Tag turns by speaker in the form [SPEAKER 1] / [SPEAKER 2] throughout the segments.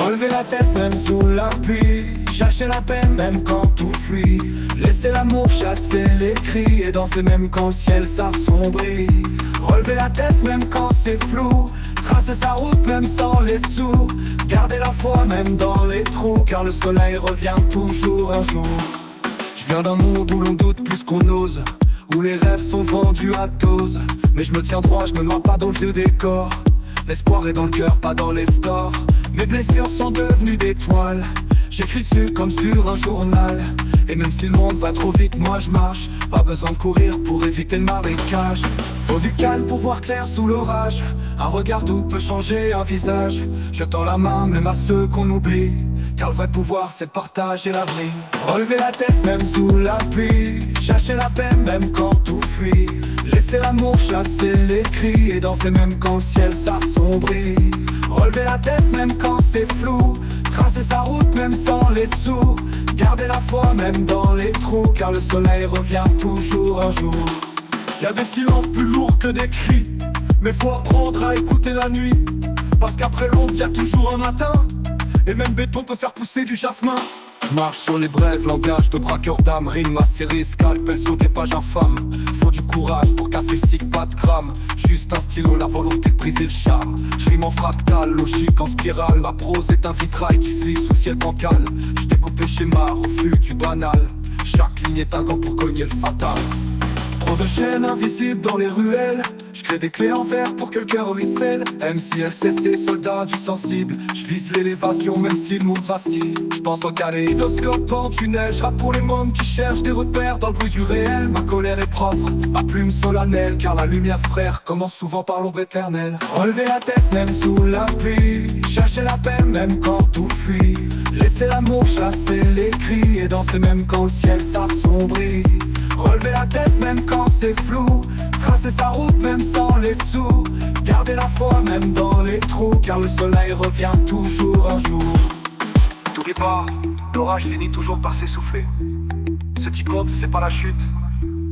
[SPEAKER 1] Relever la tête même sous la pluie, chercher la paix même quand tout fuit, laisser l'amour chasser les cris et danser même quand le ciel s'assombrit. Relever la tête même quand c'est flou, tracer sa route même sans les sous, garder la foi même dans les trous, car le soleil revient toujours un jour. Je viens d'un monde où l'on doute plus qu'on ose, où les rêves sont vendus à dose, mais je me tiens droit, je me noie pas dans le vieux décor. L'espoir est dans le cœur, pas dans les stores. Mes blessures sont devenues des toiles, j'écris dessus comme sur un journal. Et même si le monde va trop vite, moi je marche. Pas besoin de courir pour éviter le marécage. Faut du calme pour voir clair sous l'orage. Un regard doux peut changer un visage. Je tends la main même à ceux qu'on oublie, car le vrai pouvoir c'est partager l'abri. Relever la tête même sous la pluie, chercher la paix même quand tout fuit, laisser l'amour chasser les cris et danser même quand le ciel s'assombrit. Relever la tête même quand c'est flou, tracer sa route même sans les sous, garder la foi même dans les trous, car le soleil revient toujours un jour. Y'a des silences plus lourds que des cris, mais faut apprendre à écouter la nuit, parce qu'après l'aube y'a toujours un matin, et même béton peut faire pousser du jasmin. Je marche sur les braises, langage de braqueur d'âme, rime acérée, scalpel sur des pages infâmes. Faut du courage pour casser le cycle, pas de gramme, juste un stylo, la volonté de briser le charme. Je rime en fractal, logique en spirale, ma prose est un vitrail qui se lit sous le ciel bancal. Je découpe les schémas, refus du banal, chaque ligne est un gant pour cogner le fatal. Trop de chaînes invisibles dans les ruelles, je crée des clés en verre pour que le cœur ruisselle. MCLCC, soldat du sensible, je vise l'élévation même si le monde vacille. Je pense au kaléidoscope en tunnel, je rappe pour les mômes qui cherchent des repères dans le bruit du réel. Ma colère est propre, ma plume solennelle, car la lumière frère commence souvent par l'ombre éternelle. Relever la tête même sous la pluie, chercher la paix même quand tout fuit, laisser l'amour chasser les cris et danser même quand le ciel s'assombrit. Relever la tête même quand c'est flou, tracer sa route même sans les sous, garder la foi même dans les trous, car le soleil revient toujours un jour. T'oublie pas, l'orage finit toujours par s'essouffler. Ce qui compte c'est pas la chute,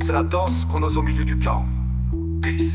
[SPEAKER 1] c'est la danse qu'on ose au milieu du chaos. Peace.